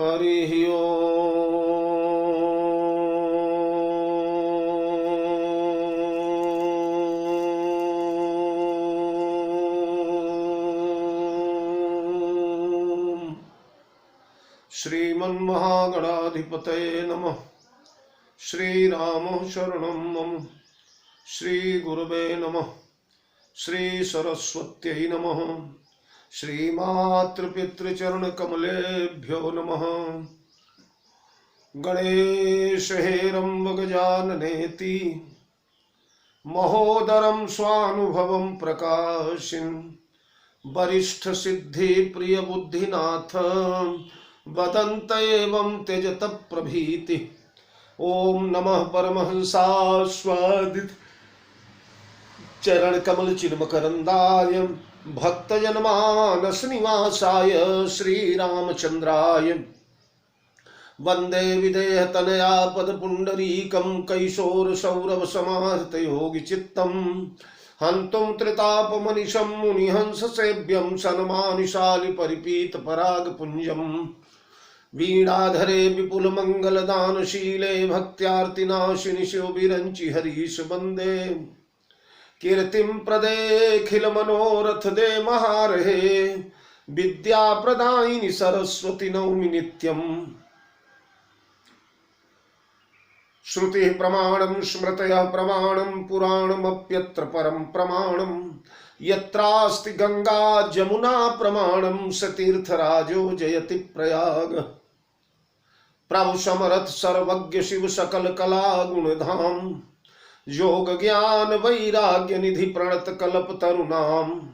हरिः ओम्। श्रीमन्महागणाधिपतये नमः। श्रीराम शरणं मम। श्रीगुरवे नमः। श्रीसरस्वत्यै नमः। श्रीमातृपितृचरणकमलेभ्यो नमः। गणेशहेरम्बगजाननेति महोदरं स्वानुभवं प्रकाशिन् वरिष्ठसिद्धिप्रियबुद्धिनाथ वदन्त एवं त्यजत प्रभीति। ओम नमः परमहंसास्वादित चरणकमल चिन्मकरन्दाय भक्तजनमानस निवासाय श्रीरामचन्द्राय वन्दे विदेहतनया पदपुण्डरीकं कैशोरसौरभसमाहृतयोगिचित्तं हन्तुं त्रितापमनिशं मुनिहंससेव्यं सन्मानिशालिपरिपीतपरागपुञ्जं वीणाधरे विपुलमङ्गलदानशीले भक्त्यार्तिनाशिनि शिवविरञ्चि हरीश वन्दे कीर्तिं प्रदेखिल मनोरथ दे महारहे विद्या प्रदायिनि सरस्वती नौमि नित्यम्। श्रुति प्रमाणं स्मृतयः प्रमाणं पुराणमप्यत्र परं प्रमाणं यत्रास्ति गंगा जमुना प्रमाणं स तीर्थराजो जयति प्रयाग। प्रभु समरथ सर्वज्ञ शिव सकल कला गुणधाम योग ज्ञान वैराग्य निधि प्रणत कल्प तरुणाम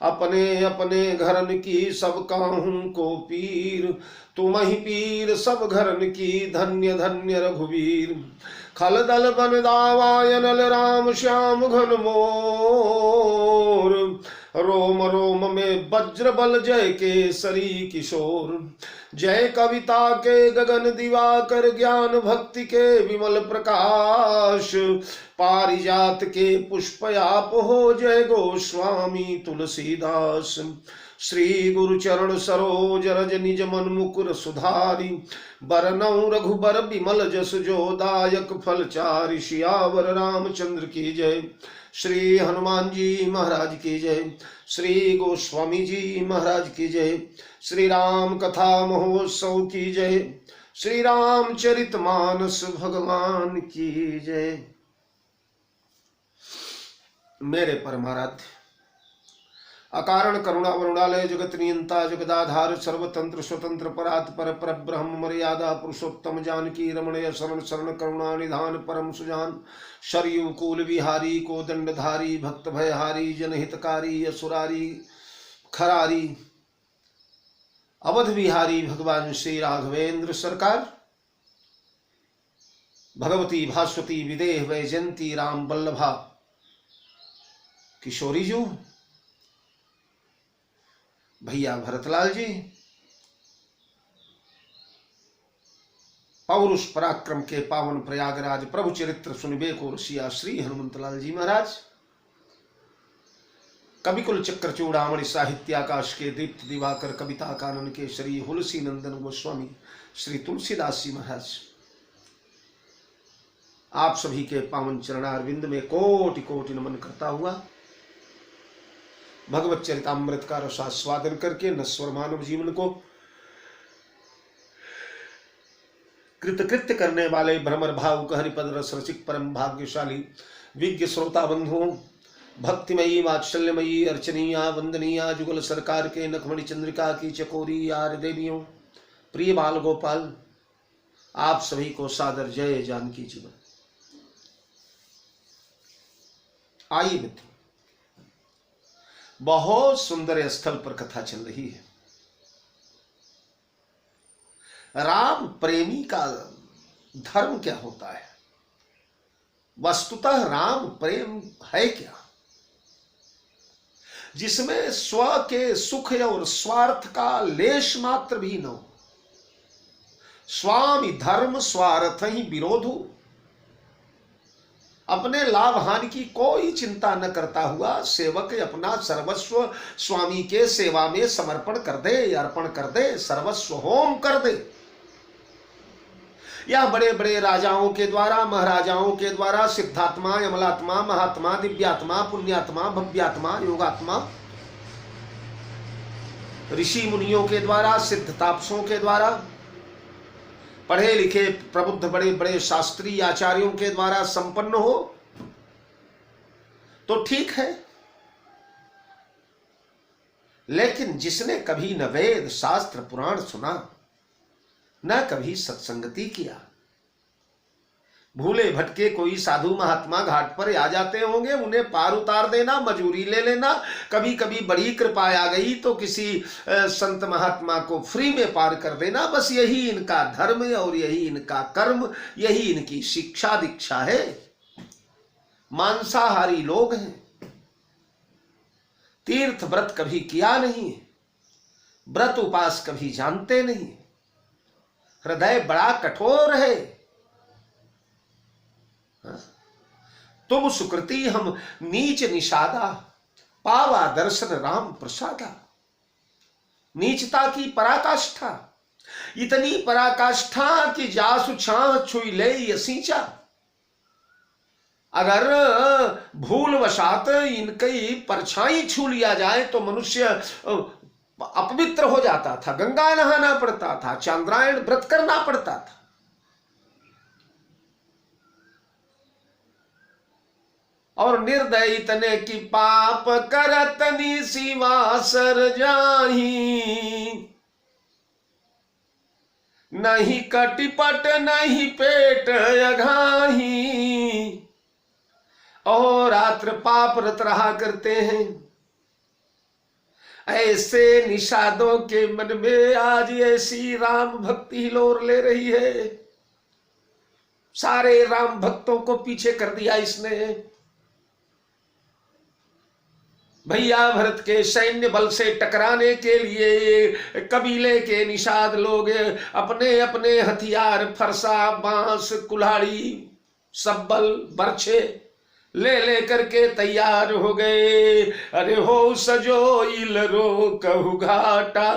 अपने अपने घरन की सब काहू को पीर तुम ही पीर सब घरन की धन्य धन्य रघुवीर। खल दल बन दावायनल राम श्याम घन मोर रोम रोम में वज्र बल जय केसरी किशोर। जय कविता के गगन दिवाकर ज्ञान भक्ति के विमल प्रकाश पारिजात के पुष्पयाप हो जय गोस्वामी तुलसीदास। श्री गुरु चरण सरोज रज निज मन मुकुर सुधारी बरनौ रघुबर बिमल जस जो दायक फल चारि। सियावर रामचंद्र की जय। श्री हनुमान जी महाराज की जय। श्री गोस्वामी जी महाराज की जय। श्री राम कथा महोत्सव की जय। श्री रामचरितमानस भगवान की जय। मेरे परमाराध्य अकारण करुणा वरुणालय जगत नियंता जगदाधार सर्वतंत्र स्वतंत्र परात पर ब्रह्म मर्यादा पुरुषोत्तम जानकी रमणय शरण शरण करुणा निधान परम सुजान शरयू कुल विहारी कोदंडधारी भक्त भयहारी जनहितकारी असुरारी खरारी अवध विहारी भगवान श्री राघवेंद्र सरकार भगवती भास्वती विदेह वैजयंती राम वल्लभा किशोरी जी भैया भरतलाल जी पौरुष पराक्रम के पावन प्रयागराज प्रभु चरित्र सुनिबे को रसिया श्री हनुमंतलाल जी महाराज कविकुल चक्र चूड़ामणि साहित्याकाश के दीप्त दिवाकर कविता कानन के श्री हुलसी नंदन गोस्वामी श्री तुलसीदास जी महाराज आप सभी के पावन चरणारविंद में कोटि कोटि नमन करता हुआ भगवत चरितामृत का रसास्वादन करके नश्वर मानव जीवन को कृतकृत्य करने वाले भ्रमर भावुक हरिपद रस रसिक परम भाग्यशाली विज्ञ श्रोता बंधुओं भक्तिमयी वात्सल्यमयी अर्चनीया वंदनीया जुगल सरकार के नखमणि चंद्रिका की चकोरी यार देवियों प्रिय बाल गोपाल आप सभी को सादर जय जानकी जीवन। आइए मित्रों बहुत सुंदर स्थल पर कथा चल रही है। राम प्रेमी का धर्म क्या होता है? वस्तुतः राम प्रेम है क्या जिसमें स्व के सुख और स्वार्थ का लेश मात्र भी न हो। स्वामी धर्म स्वार्थ ही विरोधु अपने लाभ हानि की कोई चिंता न करता हुआ सेवक अपना सर्वस्व स्वामी के सेवा में समर्पण कर दे, अर्पण कर दे, सर्वस्व होम कर दे। यह बड़े बड़े राजाओं के द्वारा, महाराजाओं के द्वारा सिद्धात्मा, यमलात्मा, महात्मा, दिव्यात्मा, पुण्यात्मा, भव्यात्मा, योगात्मा, ऋषि मुनियों के द्वारा, सिद्ध तापसों के द्वारा, पढ़े लिखे प्रबुद्ध बड़े बड़े शास्त्री आचार्यों के द्वारा संपन्न हो तो ठीक है। लेकिन जिसने कभी न वेद शास्त्र पुराण सुना, न कभी सत्संगति किया, भूले भटके कोई साधु महात्मा घाट पर आ जाते होंगे, उन्हें पार उतार देना, मजूरी ले लेना, कभी कभी बड़ी कृपा आ गई तो किसी संत महात्मा को फ्री में पार कर देना, बस यही इनका धर्म और यही इनका कर्म, यही इनकी शिक्षा दीक्षा है। मांसाहारी लोग हैं, तीर्थ व्रत कभी किया नहीं, व्रत उपास कभी जानते नहीं, हृदय बड़ा कठोर है। तुम सुकृति हम नीच निषादा, पावा दर्शन राम प्रसादा। नीचता की पराकाष्ठा, इतनी पराकाष्ठा कि जासु छाह छुई ले यसीचा। अगर भूल वशात इनकी परछाई छू लिया जाए तो मनुष्य अपवित्र हो जाता था, गंगा नहाना पड़ता था, चांद्रायण व्रत करना पड़ता था। और निर्दयी तने की पाप करतनी सिवासर जाही, नहीं कटिपट नहीं पेट अघाही। और रात्र पाप रत रहा करते हैं। ऐसे निषादों के मन में आज ऐसी राम भक्ति हिलोर ले रही है, सारे राम भक्तों को पीछे कर दिया इसने। भैया भरत के सैन्य बल से टकराने के लिए कबीले के निषाद लोग अपने अपने हथियार, फरसा, बांस, कुल्हाड़ी, सब्बल, बर्छे ले ले करके तैयार हो गए। अरे हो सजो इलरो कहु घाटा,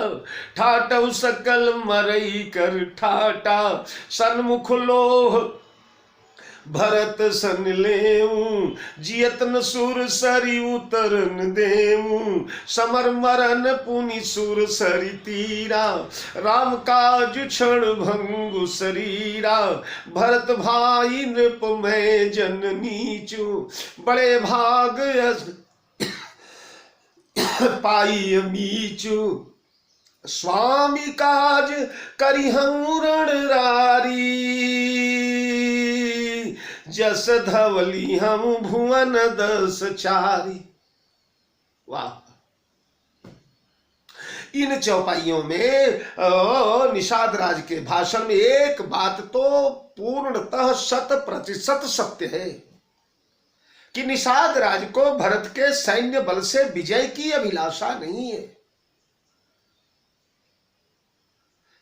ठाटौ सकल मरई कर ठाटा। सन्मुख लोह भरत सन लेऊं, जियतन सुर सरी उतरन देऊं। समर मरन पुनि सुर सरी तीरा, राम काज क्षण भंगु शरीरा। भरत भाई नृप मैं जन नीचू, बड़े भाग पाई मीचू। स्वामी काज करिहं रणरारी, जस धवली हम भुवन दस चारी। वाह! इन चौपाइयों में निषाद राज के भाषण में एक बात तो पूर्णतः 100% सत्य है कि निषाद राज को भरत के सैन्य बल से विजय की अभिलाषा नहीं है।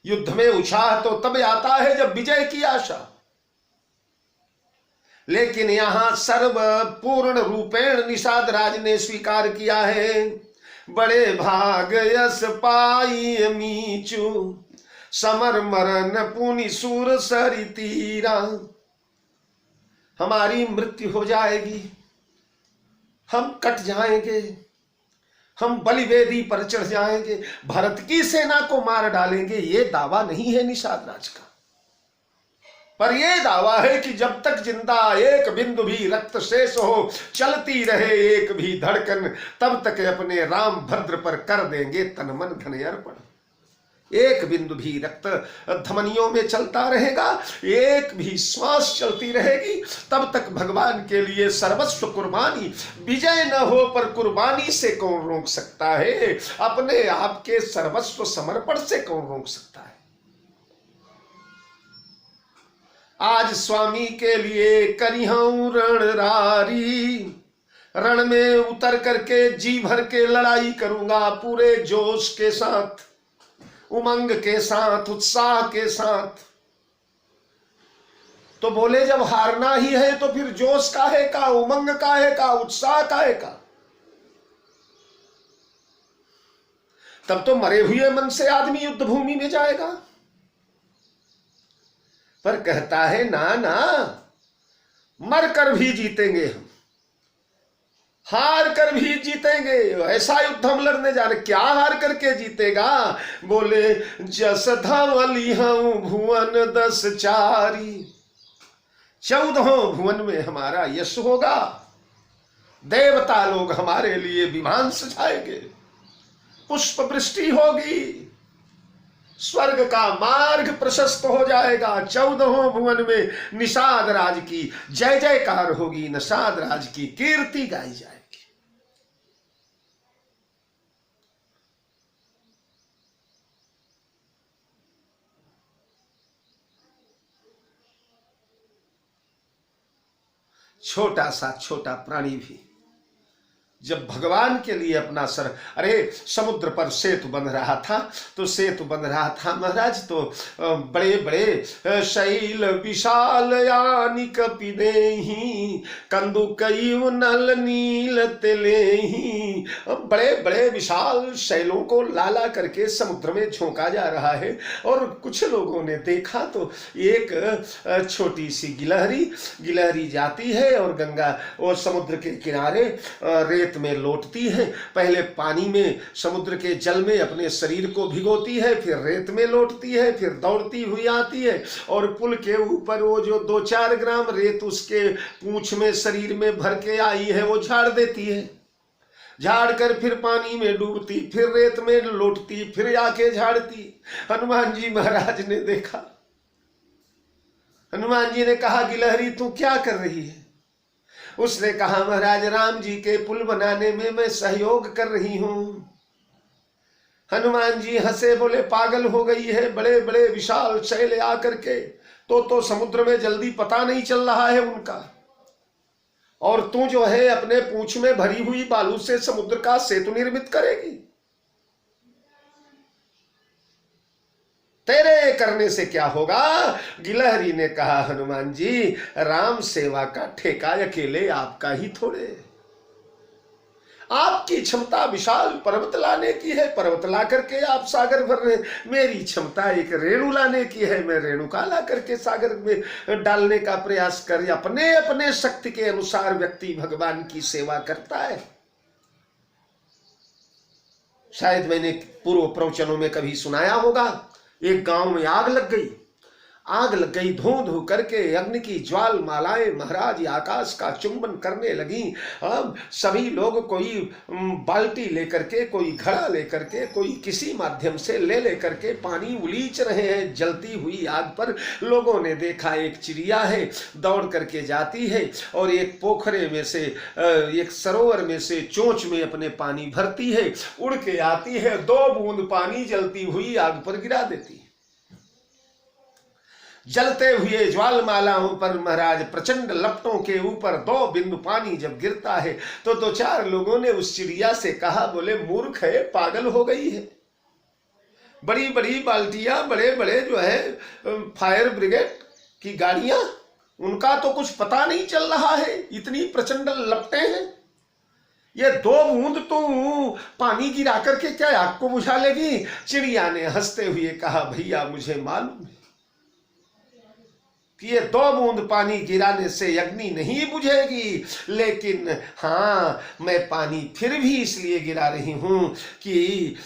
युद्ध में उत्साह तो तब आता है जब विजय की आशा, लेकिन यहां सर्व पूर्ण रूपेण निषाद राज ने स्वीकार किया है। बड़े भाग यस पाई मीचू, समर मरन पुनि सूर सरी तीरा। हमारी मृत्यु हो जाएगी, हम कट जाएंगे, हम बलिवेदी पर चढ़ जाएंगे, भरत की सेना को मार डालेंगे। ये दावा नहीं है निषाद राज का, पर यह दावा है कि जब तक जिंदा एक बिंदु भी रक्त शेष हो, चलती रहे एक भी धड़कन, तब तक अपने राम भद्र पर कर देंगे तन मन धन अर्पण। एक बिंदु भी रक्त धमनियों में चलता रहेगा, एक भी श्वास चलती रहेगी, तब तक भगवान के लिए सर्वस्व कुर्बानी। विजय न हो पर कुर्बानी से कौन रोक सकता है? अपने आप के सर्वस्व समर्पण से कौन रोक सकता है? आज स्वामी के लिए करिहूं रणरारी, रण में उतर करके जी भर के लड़ाई करूंगा, पूरे जोश के साथ, उमंग के साथ, उत्साह के साथ। तो बोले जब हारना ही है तो फिर जोश काहे का, उमंग काहे का, उत्साह काहे का? तब तो मरे हुए मन से आदमी युद्ध भूमि में जाएगा। पर कहता है ना ना, मर कर भी जीतेंगे हम, हार कर भी जीतेंगे, ऐसा युद्ध हम लड़ने जा रहे। क्या हार करके जीतेगा? बोले जस धवली हम भुवन 10 चारी, 14 भुवन में हमारा यश होगा, देवता लोग हमारे लिए विमान सजाएंगे, पुष्प वृष्टि होगी, स्वर्ग का मार्ग प्रशस्त हो जाएगा, 14 भुवन में निषाद राज की जय जयकार होगी, निषाद राज की कीर्ति गाई जाएगी। छोटा सा छोटा प्राणी भी जब भगवान के लिए अपना सर, अरे समुद्र पर सेतु बन रहा था, तो सेतु बन रहा था महाराज, तो बड़े बड़े शैल विशाल यानी कपिदेही कंदुकैव नल नील तेलेही, बड़े बड़े विशाल शैलों को लाला करके समुद्र में झोंका जा रहा है। और कुछ लोगों ने देखा तो एक छोटी सी गिलहरी जाती है और गंगा और समुद्र के किनारे रेत में लौटती है, पहले पानी में समुद्र के जल में अपने शरीर को भिगोती है, फिर रेत में लौटती है, फिर दौड़ती हुई आती है और पुल के ऊपर वो जो 2-4 ग्राम रेत उसके पूंछ में शरीर में भर के आई है वो झाड़ देती है, झाड़ कर फिर पानी में डूबती, फिर रेत में लौटती, फिर आके झाड़ती। हनुमान जी महाराज ने देखा, हनुमान जी ने कहा गिलहरी तू क्या कर रही है? उसने कहा महाराज राम जी के पुल बनाने में मैं सहयोग कर रही हूं। हनुमान जी हंसे, बोले पागल हो गई है, बड़े बड़े विशाल शैल आकर के तो समुद्र में जल्दी पता नहीं चल रहा है उनका, और तू जो है अपने पूंछ में भरी हुई बालू से समुद्र का सेतु निर्मित करेगी? तेरे करने से क्या होगा? गिलहरी ने कहा हनुमान जी राम सेवा का ठेका अकेले आपका ही थोड़े, आपकी क्षमता विशाल पर्वत लाने की है, पर्वत ला करके आप सागर भर रहे, मेरी क्षमता एक रेणु लाने की है, मैं रेणुका ला करके सागर में डालने का प्रयास कर। अपने अपने शक्ति के अनुसार व्यक्ति भगवान की सेवा करता है। शायद मैंने पूर्व प्रवचनों में कभी सुनाया होगा, एक गांव में आग लग गई, धूं धूं करके अग्नि की ज्वाल मालाएं महाराज आकाश का चुंबन करने लगी। अब सभी लोग कोई बाल्टी लेकर के, कोई घड़ा लेकर के, कोई किसी माध्यम से ले करके पानी उलीच रहे हैं जलती हुई आग पर। लोगों ने देखा एक चिड़िया है दौड़ करके जाती है और एक पोखरे में से, एक सरोवर में से चोंच में अपने पानी भरती है, उड़ के आती है, 2 बूंद पानी जलती हुई आग पर गिरा देती है। जलते हुए ज्वालमालाओं पर महाराज प्रचंड लपटों के ऊपर 2 बिंदु पानी जब गिरता है तो 2-4 लोगों ने उस चिड़िया से कहा, बोले मूर्ख है, पागल हो गई है, बड़ी बड़ी बाल्टियां, बड़े बड़े जो है फायर ब्रिगेड की गाड़ियां, उनका तो कुछ पता नहीं चल रहा है, इतनी प्रचंड लपटें हैं, ये 2 बूंद तो पानी गिरा करके क्या आग को बुझा लेगी? चिड़िया ने हंसते हुए कहा, भैया मुझे मालूम है कि ये 2 बूंद पानी गिराने से अग्नि नहीं बुझेगी, लेकिन हाँ मैं पानी फिर भी इसलिए गिरा रही हूं कि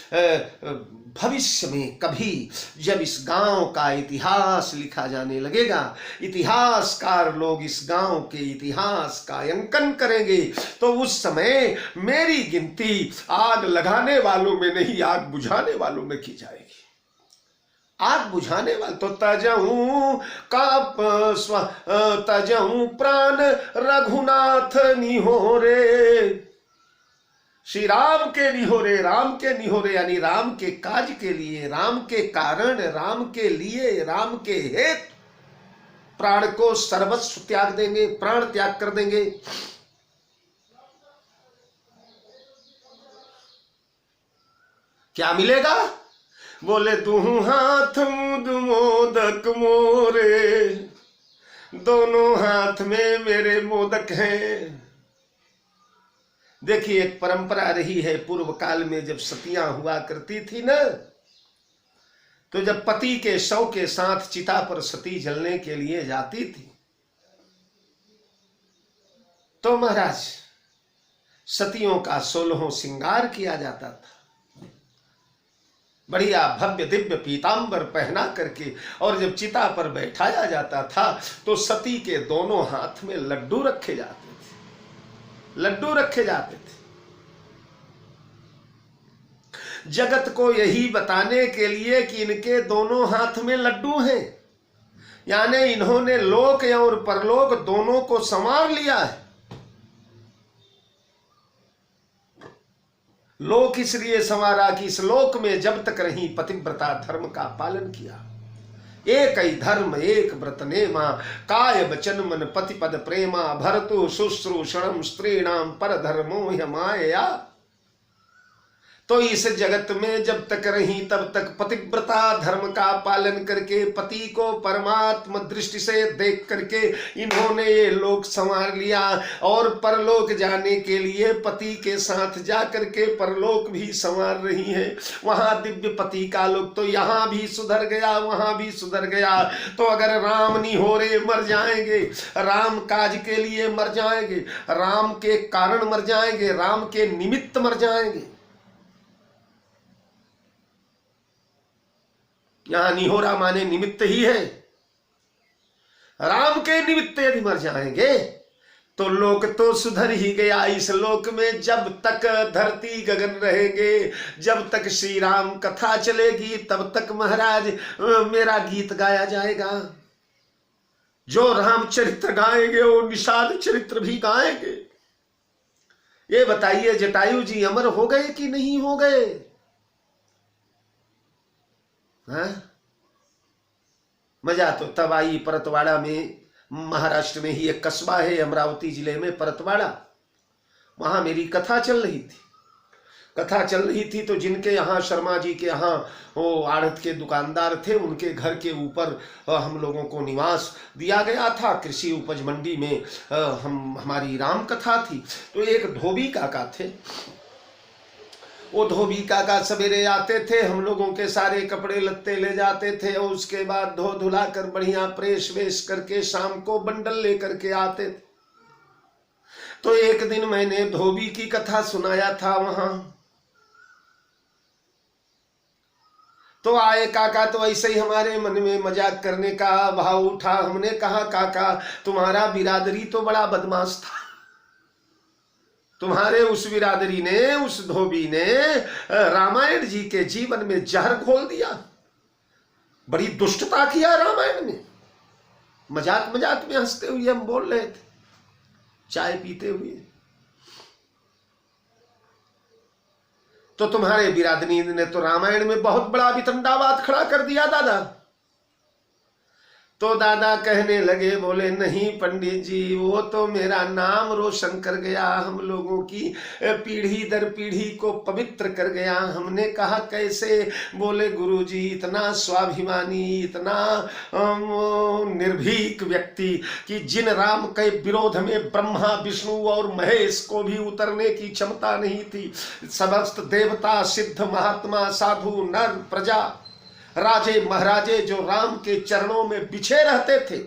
भविष्य में कभी जब इस गांव का इतिहास लिखा जाने लगेगा, इतिहासकार लोग इस गांव के इतिहास का अंकन करेंगे, तो उस समय मेरी गिनती आग लगाने वालों में नहीं, आग बुझाने वालों में की जाएगी। आग बुझाने वाले तो तजहू प्राण रघुनाथ निहोरे, श्री राम के निहोरे, राम के निहोरे यानी राम के काज के लिए, राम के कारण, राम के लिए, राम के हेतु प्राण को सर्वस्व त्याग देंगे, प्राण त्याग कर देंगे। क्या मिलेगा? बोले दुहु हाथ मुद मोदक मोरे, दोनों हाथ में मेरे मोदक हैं। देखिए एक परंपरा रही है पूर्व काल में, जब सतियां हुआ करती थी ना, तो जब पति के शव के साथ चिता पर सती जलने के लिए जाती थी तो महाराज सतियों का 16 श्रृंगार किया जाता था, बढ़िया भव्य दिव्य पीतांबर पहना करके, और जब चिता पर बैठाया जाता था तो सती के दोनों हाथ में लड्डू रखे जाते थे, लड्डू रखे जाते थे। जगत को यही बताने के लिए कि इनके दोनों हाथ में लड्डू हैं, यानी इन्होंने लोक और परलोक दोनों को संवार लिया है। लोक इसलिए संवारा कि इस लोक में जब तक रही पतिव्रता धर्म का पालन किया। एक ही धर्म एक व्रत नेमा, काय वचन मन पति पद प्रेमा, भरतु शुश्रूषणम स्त्रीणाम पर धर्मो ह्यमाया। तो इस जगत में जब तक रही तब तक पतिव्रता धर्म का पालन करके पति को परमात्मा दृष्टि से देख करके इन्होंने ये लोक संवार लिया, और परलोक जाने के लिए पति के साथ जा करके परलोक भी संवार रही है। वहां दिव्य पति का लोक, तो यहाँ भी सुधर गया वहां भी सुधर गया। तो अगर राम नहीं हो रहे मर जाएंगे, राम काज के लिए मर जाएंगे, राम के कारण मर जाएंगे, राम के निमित्त मर जाएंगे। यहां निहोरा माने निमित्त ही है। राम के निमित्त यदि मर जाएंगे तो लोक तो सुधर ही गया। इस लोक में जब तक धरती गगन रहेंगे, जब तक श्री राम कथा चलेगी, तब तक महाराज मेरा गीत गाया जाएगा। जो राम चरित्र गाएंगे वो निषाद चरित्र भी गाएंगे। ये बताइए जटायु जी अमर हो गए कि नहीं हो गए? मजा तो तब आई। परतवाड़ा में, महाराष्ट्र में ही एक कस्बा है अमरावती जिले में परतवाड़ा, वहां मेरी कथा चल रही थी। कथा चल रही थी तो जिनके यहाँ शर्मा जी के यहाँ वो आड़त के दुकानदार थे, उनके घर के ऊपर हम लोगों को निवास दिया गया था। कृषि उपज मंडी में हमारी राम कथा थी। तो एक धोबी काका थे, वो धोबी काका सवेरे आते थे, हम लोगों के सारे कपड़े लत्ते ले जाते थे और उसके बाद धो धुला कर बढ़िया प्रेस वेश करके शाम को बंडल लेकर के आते थे। तो एक दिन मैंने धोबी की कथा सुनाया था वहां, तो आए काका, तो ऐसे ही हमारे मन में मजाक करने का भाव उठा। हमने कहा काका तुम्हारा बिरादरी तो बड़ा बदमाश था, तुम्हारे उस बिरादरी ने, उस धोबी ने रामायण जी के जीवन में जहर घोल दिया, बड़ी दुष्टता किया रामायण में। मजाक मजाक में हंसते हुए हम बोल रहे थे, चाय पीते हुए। तो तुम्हारे बिरादरी ने तो रामायण में बहुत बड़ा वितंडावाद खड़ा कर दिया दादा। तो दादा कहने लगे, बोले नहीं पंडित जी, वो तो मेरा नाम रोशन कर गया, हम लोगों की पीढ़ी दर पीढ़ी को पवित्र कर गया। हमने कहा कैसे? बोले गुरुजी इतना स्वाभिमानी, इतना निर्भीक व्यक्ति कि जिन राम के विरोध में ब्रह्मा विष्णु और महेश को भी उतरने की क्षमता नहीं थी, समस्त देवता सिद्ध महात्मा साधु नर प्रजा राजे महाराजे जो राम के चरणों में बिछे रहते थे,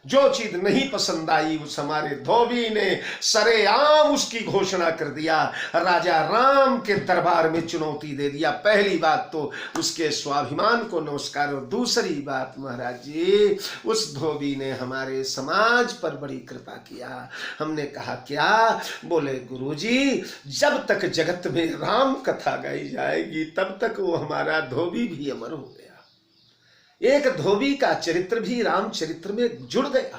जो चीज नहीं पसंद आई उस हमारे धोबी ने सरेआम उसकी घोषणा कर दिया, राजा राम के दरबार में चुनौती दे दिया। पहली बात तो उसके स्वाभिमान को नमस्कार, और दूसरी बात महाराज जी उस धोबी ने हमारे समाज पर बड़ी कृपा किया। हमने कहा क्या? बोले गुरुजी जब तक जगत में राम कथा गाई जाएगी तब तक वो हमारा धोबी भी अमर हो गया। एक धोबी का चरित्र भी राम चरित्र में जुड़ गया।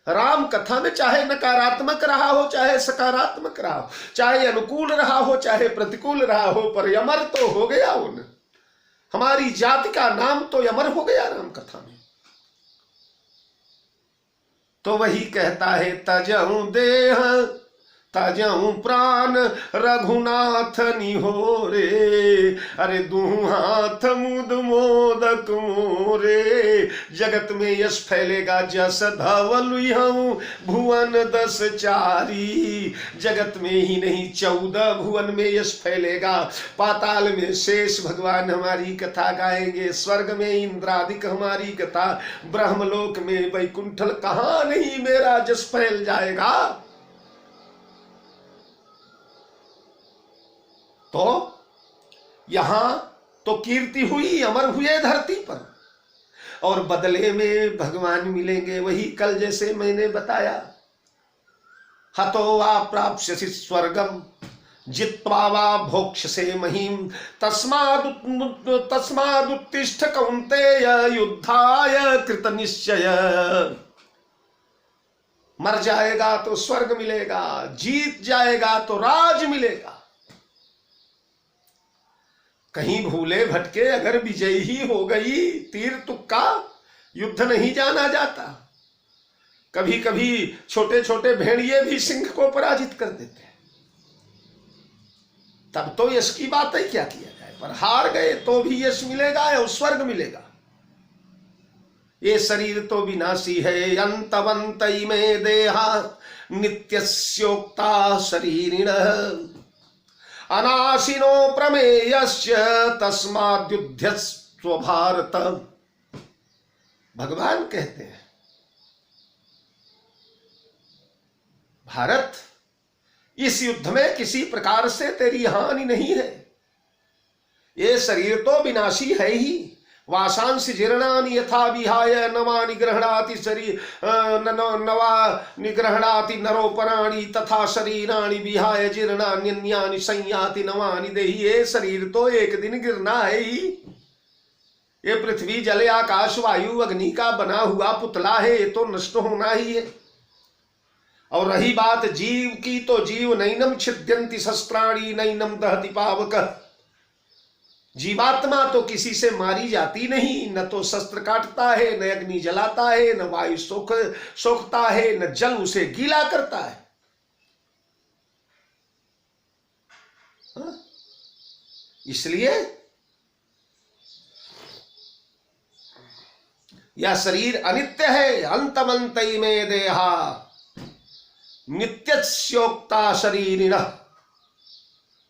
राम कथा में चाहे नकारात्मक रहा हो चाहे सकारात्मक रहा हो, चाहे अनुकूल रहा हो चाहे प्रतिकूल रहा हो, पर अमर तो हो गया। उन हमारी जाति का नाम तो अमर हो गया राम कथा में। तो वही कहता है तजहु देह तजऊ प्राण रघुनाथ निहोरे। अरे दूं हाथ मुद मोदक मोरे। जगत में यश फैलेगा जस धवल हूँ भुवन 10 चारी। जगत में ही नहीं 14 भुवन में यश फैलेगा। पाताल में शेष भगवान हमारी कथा गाएंगे, स्वर्ग में इंद्रादिक हमारी कथा, ब्रह्मलोक में वैकुंठल कहाँ नहीं मेरा जस फैल जाएगा। तो यहां तो कीर्ति हुई, अमर हुए धरती पर, और बदले में भगवान मिलेंगे वही कल जैसे मैंने बताया। हतो वा प्राप्स्यसि स्वर्गम जित्वा वा भोक्ष्यसे महीम तस्मादुत्तिष्ठ कौन्तेय युद्धाय कृत निश्चय। मर जाएगा तो स्वर्ग मिलेगा, जीत जाएगा तो राज मिलेगा। कहीं भूले भटके अगर विजयी ही हो गई, तीर तुक्का, युद्ध नहीं जाना जाता। कभी कभी छोटे छोटे भेड़िए भी सिंह को पराजित कर देते हैं, तब तो यश की बात ही क्या किया जाए। पर हार गए तो भी यश मिलेगा और स्वर्ग मिलेगा। ये शरीर तो विनाशी है। अंतवंत में देहा नित्यस्योक्ता शरीरिण अनाशिनो प्रमेयस्य तस्माद्युध्यस्व भारत। भगवान कहते हैं भारत, इस युद्ध में किसी प्रकार से तेरी हानि नहीं है। ये शरीर तो विनाशी है ही। वासांसि जीर्णानि यथा विहाय नवानि गृह्णाति शरीर नवानि गृह्णाति नरोपराणि तथा शरीराणि विहाय जीर्णान्यन्यानि संयाति नवानि देहि। ये शरीर तो एक दिन गिरना है ही। ये पृथ्वी जल आकाश वायु अग्नि का बना हुआ पुतला है, ये तो नष्ट होना ही है। और रही बात जीव की, तो जीव नैनम छिद्यन्ति शस्त्राणि नैनम दहति पावक। जीवात्मा तो किसी से मारी जाती नहीं, न तो शस्त्र काटता है, न अग्नि जलाता है, न वायु सोखता है, न जल उसे गीला करता है। इसलिए यह शरीर अनित्य है। अंतमंतई में देहा नित्यस्योक्ता शरीरिणः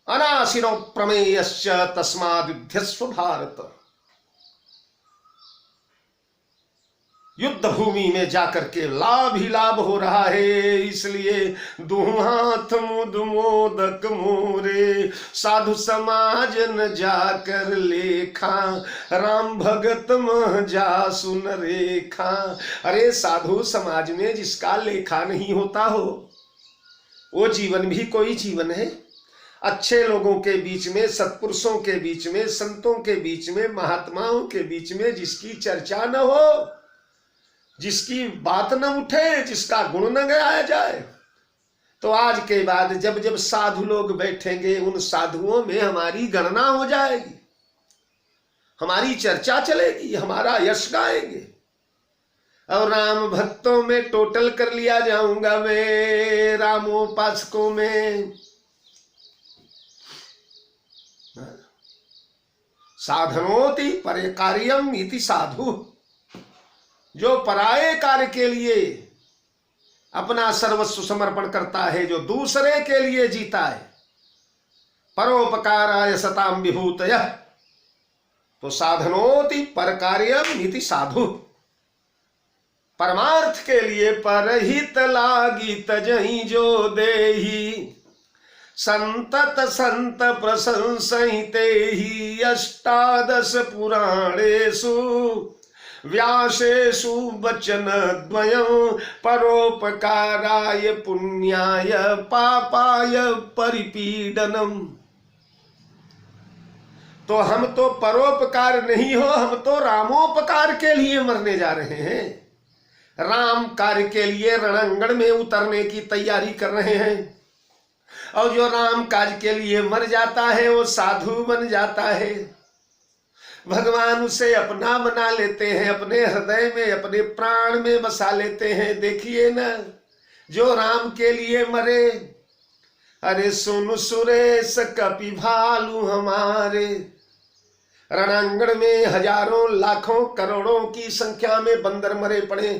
अनाशिनो प्रमेयश्च तस्माद्युध्यस्व भारत। युद्ध भूमि में जाकर के लाभ ही लाभ हो रहा है। इसलिए दूं हाथ मुद मोदक मोरे साधु समाज न जाकर लेखा राम भगत मह जा सुन रेखा। अरे साधु समाज में जिसका लेखा नहीं होता हो, वो जीवन भी कोई जीवन है। अच्छे लोगों के बीच में, सत्पुरुषों के बीच में, संतों के बीच में, महात्माओं के बीच में जिसकी चर्चा न हो, जिसकी बात न उठे, जिसका गुण न गाया जाए, तो आज के बाद जब जब साधु लोग बैठेंगे उन साधुओं में हमारी गणना हो जाएगी, हमारी चर्चा चलेगी, हमारा यश गाएंगे। और राम भक्तों में टोटल कर लिया जाऊंगा मैं, रामोपासकों में। साधनोति परे कार्यम इति साधु। जो पराये कार्य के लिए अपना सर्वस्व समर्पण करता है, जो दूसरे के लिए जीता है, परोपकाराय सताम विभूतयः, तो साधनोति पर कार्यम इति साधु। परमार्थ के लिए परहित लागी तजहि जो देही संतत संत प्रशंसिते ही अष्टादश पुराणेषु व्यासेषु वचन द्वयं परोपकाराय पुण्याय पापाय परिपीडनम। तो हम तो परोपकार नहीं हो, हम तो रामोपकार के लिए मरने जा रहे हैं। राम कार्य के लिए रणंगण में उतरने की तैयारी कर रहे हैं। और जो राम काज के लिए मर जाता है वो साधु बन जाता है। भगवान उसे अपना बना लेते हैं, अपने हृदय में, अपने प्राण में बसा लेते हैं। देखिए ना, जो राम के लिए मरे अरे सुन सुरेश कपि भालू हमारे, रणांगण में हजारों लाखों करोड़ों की संख्या में बंदर मरे पड़े।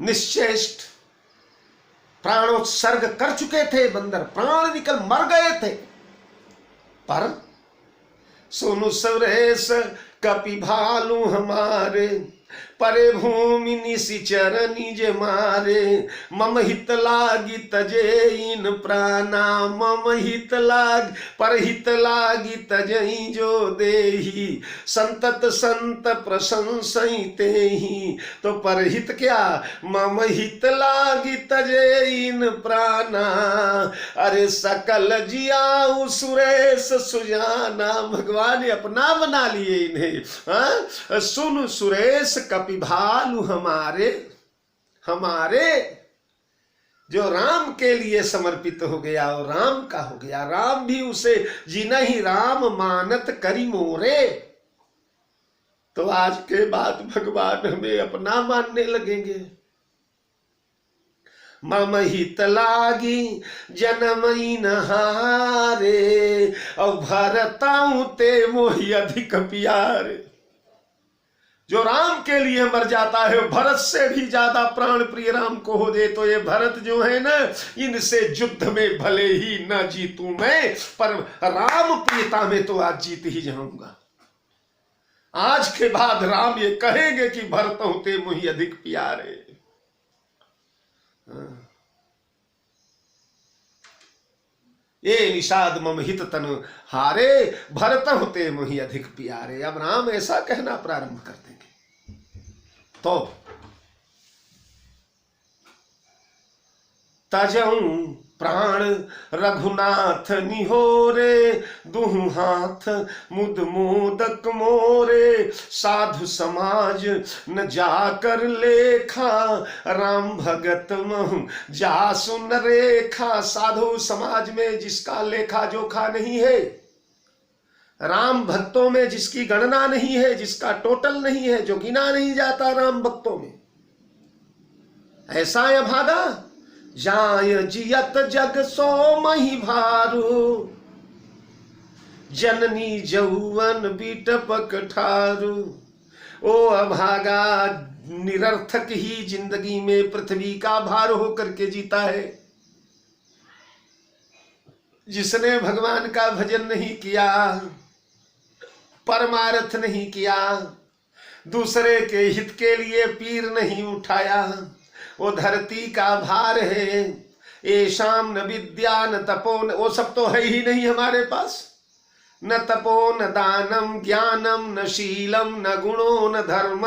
निश्चेष्ट प्राणोत्सर्ग कर चुके थे बंदर, प्राण निकल मर गए थे। पर सुनु सुरेश कपि भालू हमारे, परे भूमि निशिचर निज मारे। मम हित लागी तजे इन प्राणा, मम हित लाग पर हित लागी तजई जो देही। संतत संत प्रशंसई तेहि, तो परहित क्या मम हित लागी तजे इन प्राणा। अरे सकल जियाऊ सुरेश सुजाना, भगवान ने अपना बना लिए इन्हें। सुन सुरेश कपि भालू हमारे, हमारे जो राम के लिए समर्पित हो गया और राम का हो गया, राम भी उसे जिनहि राम मानत करी मोरे। तो आज के बाद भगवान हमें अपना मानने लगेंगे। मम हित लागी जनमई नहारे, और भरताऊ ते मोहि अधिक प्यारे। जो राम के लिए मर जाता है, भरत से भी ज्यादा प्राण प्रिय राम को हो दे, तो ये भरत जो है ना, इनसे युद्ध में भले ही न जीतूं मैं, पर राम प्रियता में तो आज जीत ही जाऊंगा। आज के बाद राम ये कहेंगे कि भरत होते मुझे अधिक प्यारे। ये निषाद मम हित तन हारे, भरत होते मुहि अधिक प्यारे। अब राम ऐसा कहना प्रारंभ कर देंगे। तो तजऊं प्राण रघुनाथ निहोरे, दुहु हाथ मुद मोदक मोरे। साधु समाज न जाकर लेखा, राम भगत महु जासु न रेखा। साधु समाज में जिसका लेखा जोखा नहीं है, राम भक्तों में जिसकी गणना नहीं है, जिसका टोटल नहीं है, जो गिना नहीं जाता राम भक्तों में, ऐसा है भागा। जाय जियत जग सो मही भारू, जननी जौवन बीटपक ठारू। ओ अभागा निरर्थक ही जिंदगी में पृथ्वी का भार होकर के जीता है। जिसने भगवान का भजन नहीं किया, परमार्थ नहीं किया, दूसरे के हित के लिए पीर नहीं उठाया, वो धरती का भार है। ये शाम न विद्या न तपो, वो सब तो है ही नहीं हमारे पास। न तपो न दानम ज्ञानम न शीलम न गुणो न धर्म।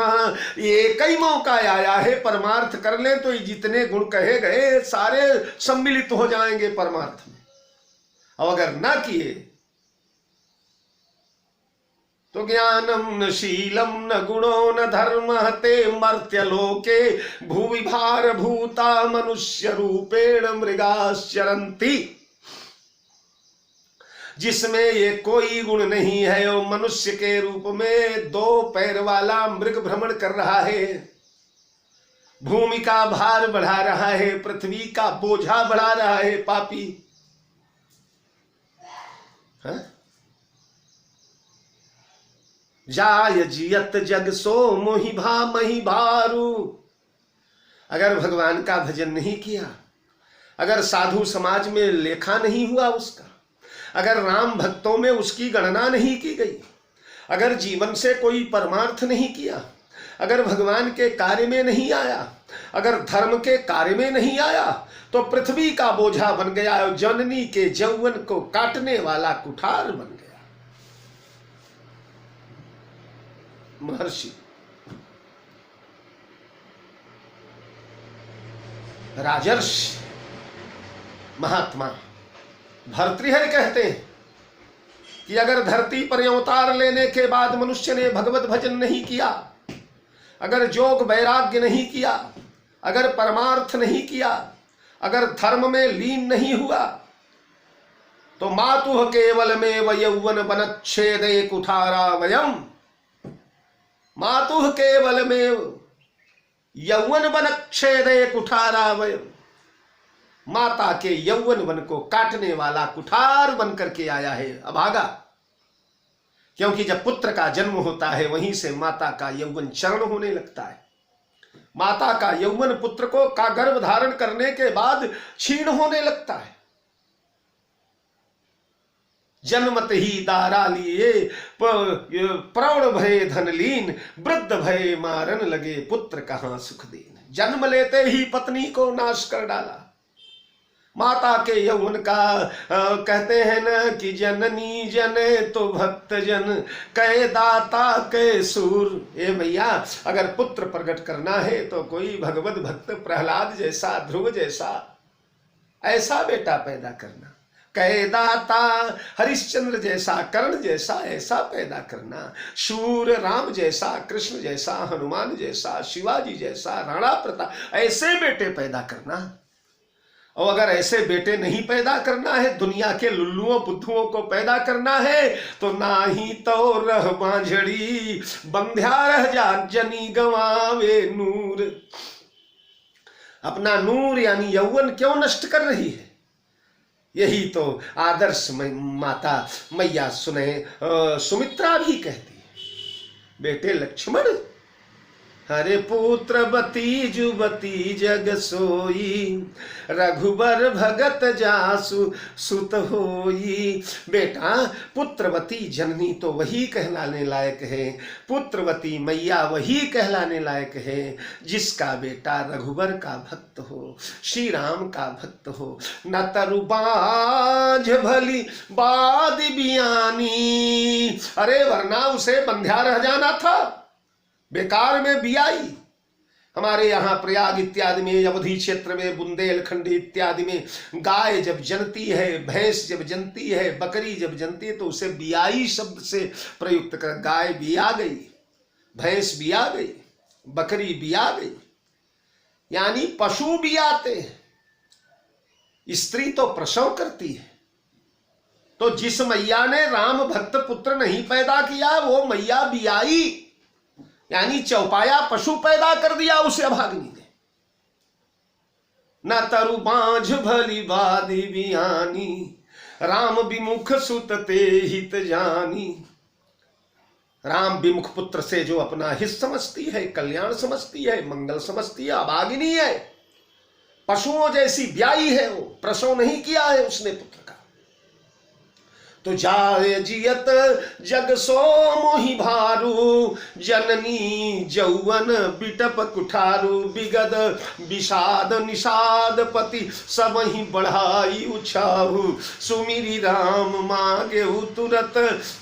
ये कई मौका आया है, परमार्थ कर ले तो जितने गुण कहे गए सारे सम्मिलित हो जाएंगे परमार्थ में। और अगर ना किए तो ज्ञानम न शीलम न गुणो न धर्म, ते मर्त्यलोके भूवि भार भूता मनुष्य रूपेण मृगाश्चरन्ति। जिसमें ये कोई गुण नहीं है, वो मनुष्य के रूप में 2 पैर वाला मृग भ्रमण कर रहा है, भूमि का भार बढ़ा रहा है, पृथ्वी का बोझा बढ़ा रहा है पापी। हाँ? जाय जियत जग सो मोहि भा मही भारू। अगर भगवान का भजन नहीं किया, अगर साधु समाज में लेखा नहीं हुआ उसका, अगर राम भक्तों में उसकी गणना नहीं की गई, अगर जीवन से कोई परमार्थ नहीं किया, अगर भगवान के कार्य में नहीं आया, अगर धर्म के कार्य में नहीं आया, तो पृथ्वी का बोझा बन गया और जननी के यौवन को काटने वाला कुठार बन गया। महर्षि राजर्षि महात्मा भर्तृहरि कहते हैं कि अगर धरती पर अवतार लेने के बाद मनुष्य ने भगवत भजन नहीं किया, अगर जोग वैराग्य नहीं किया, अगर परमार्थ नहीं किया, अगर धर्म में लीन नहीं हुआ, तो मातुः केवल में व यौवन वनच्छेदे कुठारा वयम। मातुः केवल में यौवन वन क्षेदे कुठारावय, माता के यौवन वन को काटने वाला कुठार बन करके आया है, अभागा। क्योंकि जब पुत्र का जन्म होता है वहीं से माता का यौवन क्षरण होने लगता है। माता का यौवन पुत्र को का गर्भ धारण करने के बाद क्षीण होने लगता है। जन्मत ही दारा लिए प्रौढ़ भय धनलीन, वृद्ध भय मारन लगे पुत्र कहां सुख दीन। जन्म लेते ही पत्नी को नाश कर डाला। माता के यौवन का कहते हैं न कि जननी जने तो भक्त जन, कहे दाता के सूर। ए मैया, अगर पुत्र प्रकट करना है तो कोई भगवत भक्त प्रहलाद जैसा, ध्रुव जैसा ऐसा बेटा पैदा करना। कहे दाता हरिश्चंद्र जैसा, कर्ण जैसा ऐसा पैदा करना। शूर राम जैसा, कृष्ण जैसा, हनुमान जैसा, शिवाजी जैसा, राणा प्रताप ऐसे बेटे पैदा करना। और अगर ऐसे बेटे नहीं पैदा करना है, दुनिया के लुल्लुओं बुद्धुओं को पैदा करना है, तो ना ही तो रह बांझड़ी बंध्या रह जा जनी गवावे नूर। अपना नूर यानी यौवन क्यों नष्ट कर रही है? यही तो आदर्श माता मैया सुने सुमित्रा भी कहती है। बेटे लक्ष्मण, हरे पुत्र बती जुबती जग सोई, रघुबर भगत जासु सुत होई। बेटा, पुत्रवती जननी तो वही कहलाने लायक है, पुत्रवती मैया वही कहलाने लायक है जिसका बेटा रघुबर का भक्त हो, श्री राम का भक्त हो। न तरु बाझ भली बाद बियानी, अरे वरना उसे बंध्या रह जाना था, बेकार में बियाई। हमारे यहाँ प्रयाग इत्यादि में, अवधि क्षेत्र में, बुंदेलखंड इत्यादि में गाय जब जनती है, भैंस जब जनती है, बकरी जब जनती है, तो उसे बियाई शब्द से प्रयुक्त कर। गाय बिया गई, भैंस बिया गई, बकरी बिया गई, यानी पशु बियाते हैं। स्त्री तो प्रसव करती है। तो जिस मैया ने राम भक्त पुत्र नहीं पैदा किया, वो मैया बियाई यानी चौपाया पशु पैदा कर दिया उसे अभागिनी ने। न तरु बांझ भली बादी बियानी, राम विमुख सुत ते हित जानी। राम विमुख पुत्र से जो अपना हित समझती है, कल्याण समझती है, मंगल समझती है, अभागिनी है, पशुओं जैसी ब्याई है। वो प्रसव नहीं किया है उसने पुत्र का। तो जाय जियत जग सो मोहि भारू, जननी जौवन बिटप कुठारू। बिगद विषाद निषाद पति सबहि बढ़ाई उछाहु, सुमिरी राम मांगेहु तुरत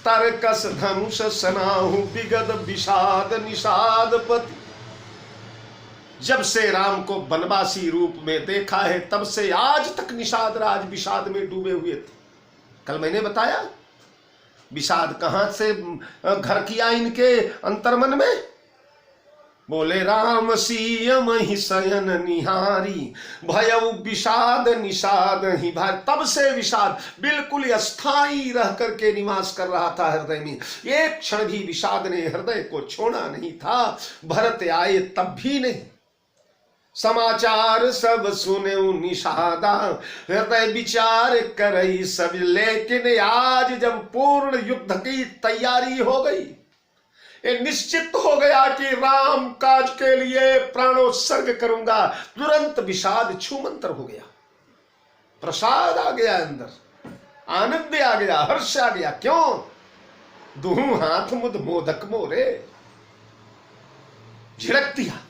तरकस धनुष सनाहु। बिगद विषाद निषाद पति, जब से राम को बनवासी रूप में देखा है तब से आज तक निषाद राज विषाद में डूबे हुए थे। कल मैंने बताया विषाद कहां से घर किया इनके अंतर्मन में। बोले राम सीयम ही शयन निहारी, भयउ विषाद निषाद ही भारी। तब से विषाद बिल्कुल अस्थाई रह करके निवास कर रहा था हृदय में। एक क्षण भी विषाद ने हृदय को छोड़ा नहीं था। भरत आए तब भी नहीं। समाचार सब सुने निषादा, हृदय विचार करई सब। लेकिन आज जब पूर्ण युद्ध की तैयारी हो गई, ये निश्चित हो गया कि राम काज के लिए प्राणोत्सर्ग करूंगा, तुरंत विषाद छूमंतर हो गया। प्रसाद आ गया अंदर, आनंद आ गया, हर्ष आ गया। क्यों? दुहू हाथ मुद मोदक मोरे, झिड़क दिया।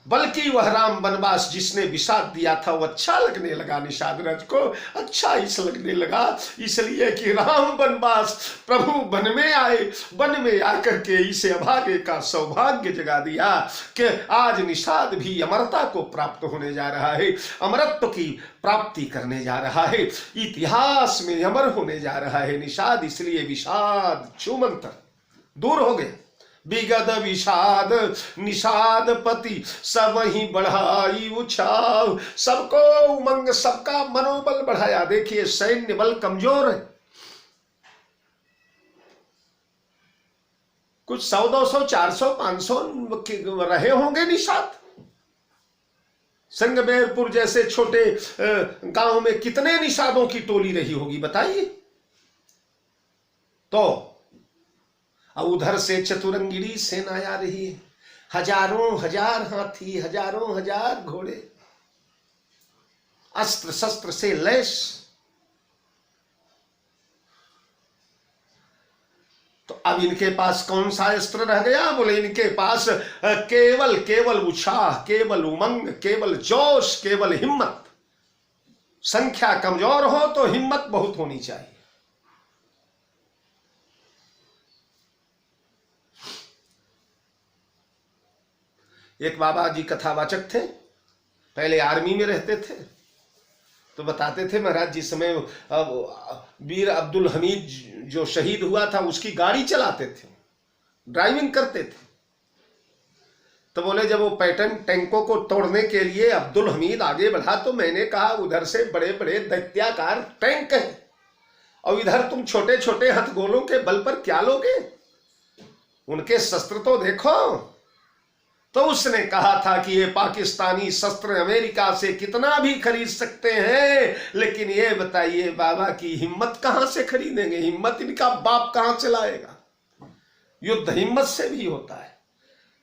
बल्कि वह राम वनवास जिसने विषाद दिया था वो अच्छा लगने लगा निषाद राज को। अच्छा इस लगने लगा इसलिए कि राम वनवास प्रभु वन में आए, वन में आकर के इसे अभागे का सौभाग्य जगा दिया कि आज निषाद भी अमरता को प्राप्त होने जा रहा है, अमरत्व की प्राप्ति करने जा रहा है, इतिहास में अमर होने जा रहा है निषाद। इसलिए विषाद छूमंतर दूर हो गए। बिगद विषाद निषाद पति सब ही बढ़ाई उछाव। सबको उमंग, सबका मनोबल बढ़ाया। देखिए सैन्य बल कमजोर है, कुछ 100 200 400 500 रहे होंगे निषाद। संगमेरपुर जैसे छोटे गांव में कितने निषादों की टोली रही होगी बताइए। तो अब उधर से चतुरंगिणी सेना आ रही है, हजारों हजार हाथी, हजारों हजार घोड़े, अस्त्र शस्त्र से लैस। तो अब इनके पास कौन सा अस्त्र रह गया? बोले इनके पास केवल उत्साह, केवल उमंग, केवल जोश, केवल हिम्मत। संख्या कमजोर हो तो हिम्मत बहुत होनी चाहिए। एक बाबा जी कथावाचक थे, पहले आर्मी में रहते थे, तो बताते थे महाराज जिस समय वीर अब्दुल हमीद जो शहीद हुआ था उसकी गाड़ी चलाते थे, ड्राइविंग करते थे। तो बोले जब वो पैटर्न टैंकों को तोड़ने के लिए अब्दुल हमीद आगे बढ़ा तो मैंने कहा उधर से बड़े बड़े दैत्याकार टैंक है और इधर तुम छोटे छोटे हथगोलों के बल पर क्या लोगे? उनके शस्त्र तो देखो। तो उसने कहा था कि ये पाकिस्तानी शस्त्र अमेरिका से कितना भी खरीद सकते हैं, लेकिन ये बताइए बाबा की हिम्मत कहां से खरीदेंगे? हिम्मत इनका बाप कहां से लाएगा? युद्ध हिम्मत से भी होता है।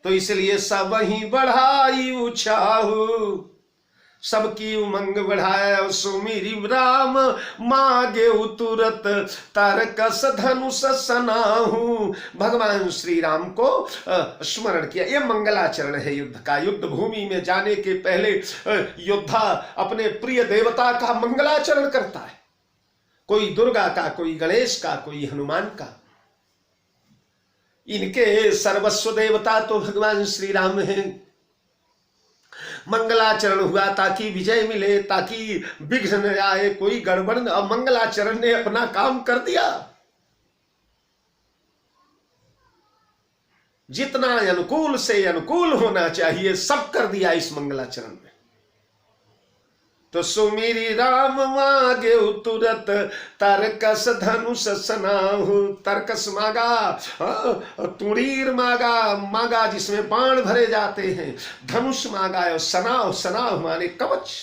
तो इसलिए सब ही बढ़ाई उछाहू, सबकी उमंग बढ़ाया सुमिरी राम, मांगे तुरत तारकस धनुष सनाहू। भगवान श्री राम को स्मरण किया। ये मंगलाचरण है युद्ध का। युद्ध भूमि में जाने के पहले योद्धा अपने प्रिय देवता का मंगलाचरण करता है, कोई दुर्गा का, कोई गणेश का, कोई हनुमान का। इनके सर्वस्व देवता तो भगवान श्री राम हैं। मंगलाचरण हुआ ताकि विजय मिले, ताकि विघ्न न आए, कोई गड़बड़ न। मंगलाचरण ने अपना काम कर दिया। जितना अनुकूल से अनुकूल होना चाहिए सब कर दिया इस मंगलाचरण में। तो सुमिरी राम मांगे तुरत तारकस धनुष सनाहू। तरकस मांगा, तुड़ीर मांगा जिसमें बाण भरे जाते हैं, धनुष मांगा और सनाह, सनाह माने कवच।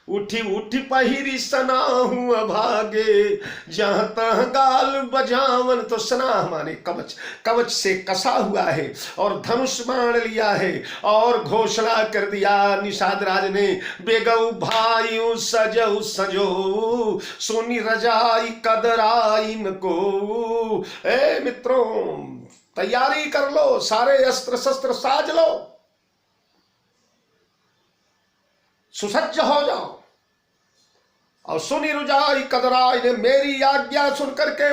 उठी उठी पहिरी सनाहू अभागे, जहां तह गाल बजावन। तो सनाह माने कवच, कवच से कसा हुआ है और धनुष बाण लिया है और घोषणा कर दिया निषाद राज ने, बेगऊ भाई सजऊ सजो, सोनी रजाई कदराई न को। ए मित्रों तैयारी कर लो, सारे अस्त्र शस्त्र साज लो, सुसज्ज हो जाओ। और सुनी रुजाई कदराई ने मेरी आज्ञा सुनकर के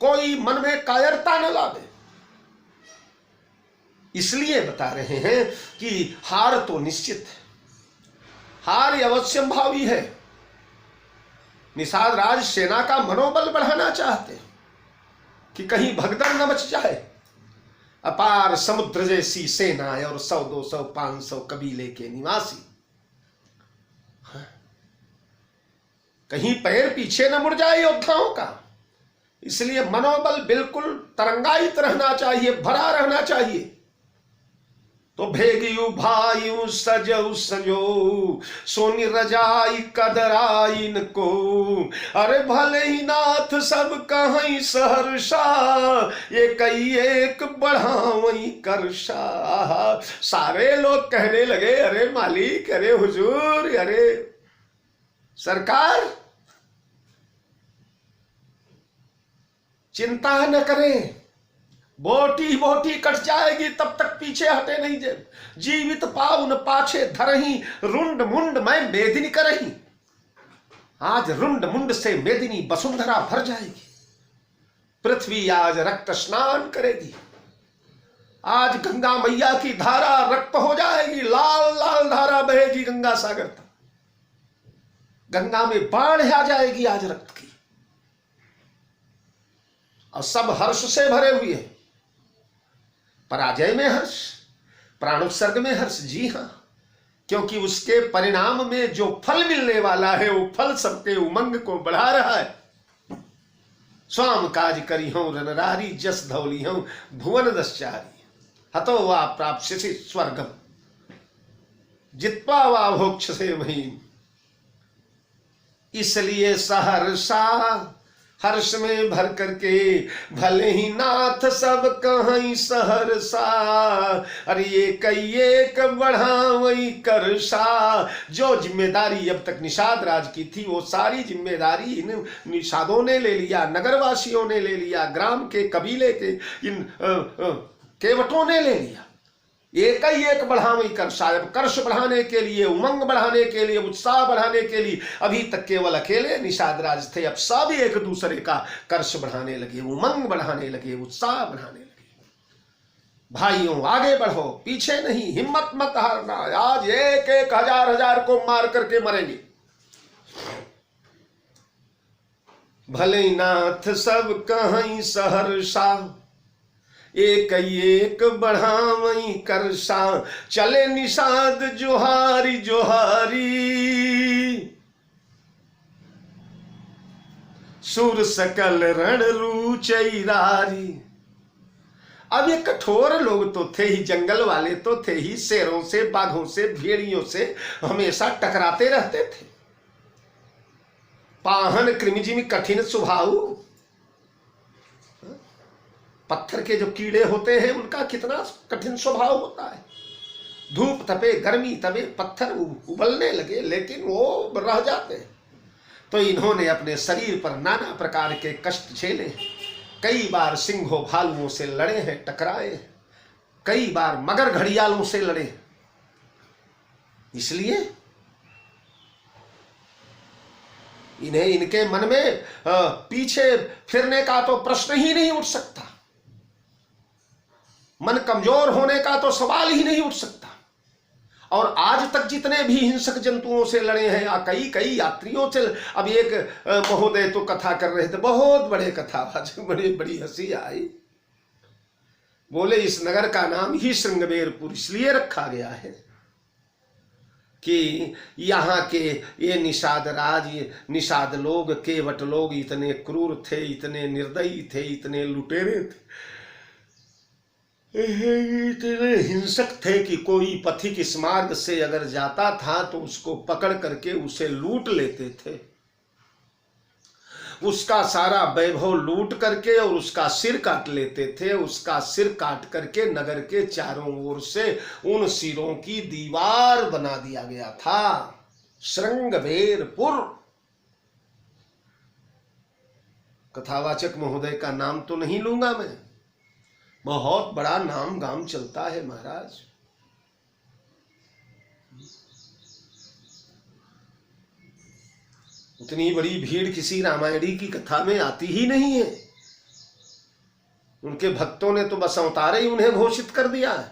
कोई मन में कायरता न लावे। इसलिए बता रहे हैं कि हार तो निश्चित है, हार अवश्यंभावी है। निषाद राज सेना का मनोबल बढ़ाना चाहते हैं कि कहीं भगदड़ न मच जाए। अपार समुद्र जैसी सेना और 100 200 500 कबीले के निवासी, कहीं पैर पीछे न मुड़ जाए योद्धाओं का। इसलिए मनोबल बिल्कुल तरंगायित रहना चाहिए, भरा रहना चाहिए। तो भेगियु भाइयु सजऊ सजो, सोनी रजाई कदराई न को। अरे भले ही नाथ सब कहीं सहर्षा, ये कई एक बढ़ावई करशा। सारे लोग कहने लगे अरे मालिक, अरे हुजूर, अरे सरकार, चिंता न करें, बोटी बोटी कट जाएगी तब तक पीछे हटे नहीं। जीवित पाउन पाछे धरही, रुंड मुंड मैं मेदिनी करही। आज रुंड मुंड से मेदिनी वसुंधरा भर जाएगी। पृथ्वी आज रक्त स्नान करेगी। आज गंगा मैया की धारा रक्त हो जाएगी, लाल लाल धारा बहेगी गंगा सागर तक। गंगा में बाढ़ आ जाएगी आज रक्त की। और सब हर्ष से भरे हुए हैं। पराजय में हर्ष, प्राणोत्सर्ग में हर्ष। जी हां, क्योंकि उसके परिणाम में जो फल मिलने वाला है वो फल सबके उमंग को बढ़ा रहा है। स्वाम काज करी हूं रनरारी, जस धौली हूं भुवन दस्चारी। हतो वा प्राप्स्यसि स्वर्गम, जित्वा वा भोक्ष्यसे महीम। इसलिए सहर्षा, हर्ष में भर करके, भले ही नाथ सब कहीं सहरसा। अरे ये कई एक बढ़ावई करसा। जो जिम्मेदारी अब तक निषाद राज की थी, वो सारी जिम्मेदारी इन निषादों ने ले लिया, नगरवासियों ने ले लिया, ग्राम के कबीले के इन केवटों ने ले लिया। एक ही एक बढ़ावी करसा। अब कर्ष बढ़ाने के लिए, उमंग बढ़ाने के लिए, उत्साह बढ़ाने के लिए, अभी तक केवल अकेले निषाद राज थे, अब सब एक दूसरे का कर्ष बढ़ाने लगे, उमंग बढ़ाने लगे, उत्साह बढ़ाने लगे। भाइयों आगे बढ़ो, पीछे नहीं, हिम्मत मत हारना। आज एक एक हजार हजार को मार करके मरेंगे। भले नाथ सब कहीं सहरसा, एक एक बढ़ावई करसा। चले निषाद जोहारी जोहारी, सुर सकल रण रुचैरारी। अब ये कठोर लोग तो थे ही, जंगल वाले तो थे ही, शेरों से, बाघों से, भेड़ियों से हमेशा टकराते रहते थे। पाहन कृमिजिमी कठिन स्वभाव। पत्थर के जो कीड़े होते हैं उनका कितना कठिन स्वभाव होता है। धूप तपे, गर्मी तपे, पत्थर उबलने लगे, लेकिन वो रह जाते हैं। तो इन्होंने अपने शरीर पर नाना प्रकार के कष्ट झेले। कई बार सिंहों भालुओं से लड़े हैं, टकराए, कई बार मगर घड़ियालों से लड़े। इसलिए इन्हें, इनके मन में पीछे फिरने का तो प्रश्न ही नहीं उठ सकता। मन कमजोर होने का तो सवाल ही नहीं उठ सकता। और आज तक जितने भी हिंसक जंतुओं से लड़े हैं, या कई कई यात्रियों से। अब एक महोदय तो कथा कर रहे थे, बहुत बड़े कथावाच, बड़ी हंसी आई। बोले इस नगर का नाम ही श्रृंगबेरपुर इसलिए रखा गया है कि यहाँ के ये निषाद राज, ये निषाद लोग, केवट लोग इतने क्रूर थे, इतने निर्दयी थे, इतने लुटेरे थे, इतने हिंसक थे कि कोई पथिक इस मार्ग से अगर जाता था तो उसको पकड़ करके उसे लूट लेते थे। उसका सारा वैभव लूट करके और उसका सिर काट लेते थे। उसका सिर काट करके नगर के चारों ओर से उन सिरों की दीवार बना दिया गया था। श्रृंगबेरपुर। कथावाचक महोदय का नाम तो नहीं लूंगा मैं, बहुत बड़ा नाम गाम चलता है महाराज। उतनी बड़ी भीड़ किसी रामायणी की कथा में आती ही नहीं है। उनके भक्तों ने तो बस अवतारे ही उन्हें घोषित कर दिया है।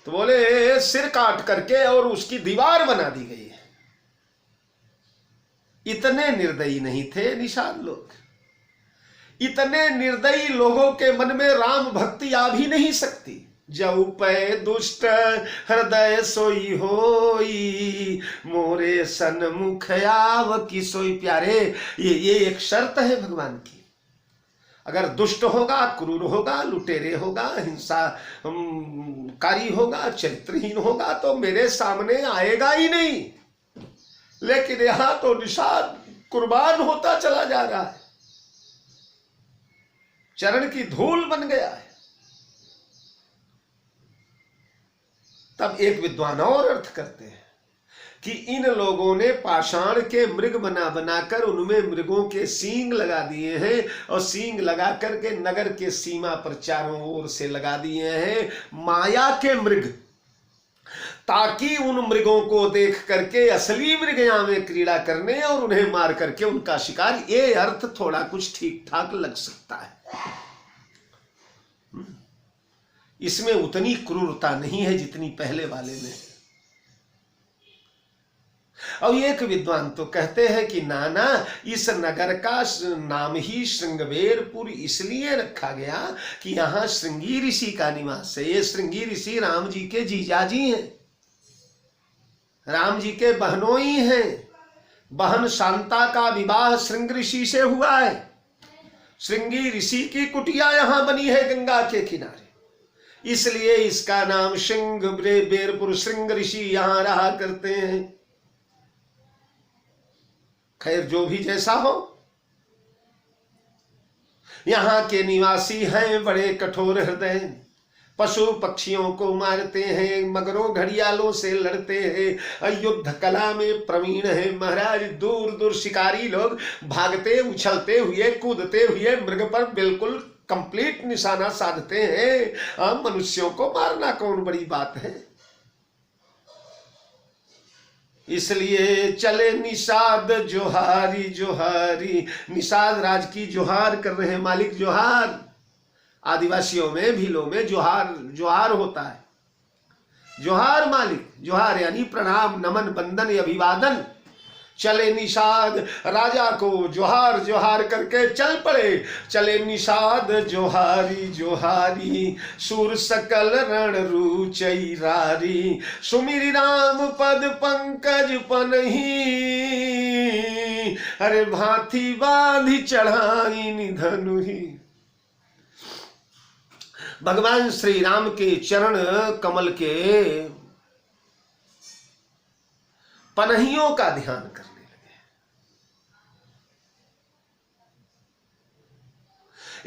तो बोले सिर काट करके और उसकी दीवार बना दी गई है। इतने निर्दयी नहीं थे निषाद लोग। इतने निर्दयी लोगों के मन में राम भक्ति आ भी नहीं सकती। जऊ पै दुष्ट हृदय सोई होई, मोरे सन्मुख आव की सोई। प्यारे, ये एक शर्त है भगवान की। अगर दुष्ट होगा, क्रूर होगा, लुटेरे होगा, हिंसा कारी होगा, चरित्रहीन होगा तो मेरे सामने आएगा ही नहीं। लेकिन यहां तो निषाद कुर्बान होता चला जा रहा है, चरण की धूल बन गया है। तब एक विद्वान और अर्थ करते हैं कि इन लोगों ने पाषाण के मृग बना बनाकर उनमें मृगों के सींग लगा दिए हैं, और सींग लगा करके नगर के सीमा पर चारों ओर से लगा दिए हैं माया के मृग, ताकि उन मृगों को देख करके असली मृग यहाँ में क्रीड़ा करने और उन्हें मार करके उनका शिकार। ये अर्थ थोड़ा कुछ ठीक ठाक लग सकता है। इसमें उतनी क्रूरता नहीं है जितनी पहले वाले में। और एक विद्वान तो कहते हैं कि नाना, इस नगर का नाम ही श्रृंगबेरपुर इसलिए रखा गया कि यहां श्रृंगी ऋषि का निवास है। ये श्रृंगी ऋषि राम जी के जीजाजी हैं, राम जी के बहनोई हैं। बहन शांता का विवाह श्रृंग ऋषि से हुआ है। श्रृंगी ऋषि की कुटिया यहां बनी है गंगा के किनारे, इसलिए इसका नाम श्रृंग बेरपुर। श्रृंग ऋषि यहां रहा करते हैं। खैर जो भी जैसा हो, यहां के निवासी हैं बड़े कठोर हृदय, पशु पक्षियों को मारते हैं, मगरों घड़ियालों से लड़ते हैं, युद्ध कला में प्रवीण है महाराज। दूर दूर शिकारी लोग भागते उछलते हुए कूदते हुए मृग पर बिल्कुल कंप्लीट निशाना साधते हैं। मनुष्यों को मारना कौन बड़ी बात है। इसलिए चले निषाद जोहारी जोहारी, निषाद राज की जोहार कर रहे हैं। मालिक जोहार, आदिवासियों में भीलों में जोहार जोहार होता है। जोहार मालिक, जोहार यानी प्रणाम नमन बंदन अभिवादन। चले निषाद, राजा को जोहार जोहार करके चल पड़े। चले निषाद जोहारी जोहारी, सूर सकल रण रुचैरारी, सुमिरि राम पद पंकज पनही, अरे भांति बांधी चढ़ाई निधनुही। भगवान श्री राम के चरण कमल के पनहियों का ध्यान करने लगे।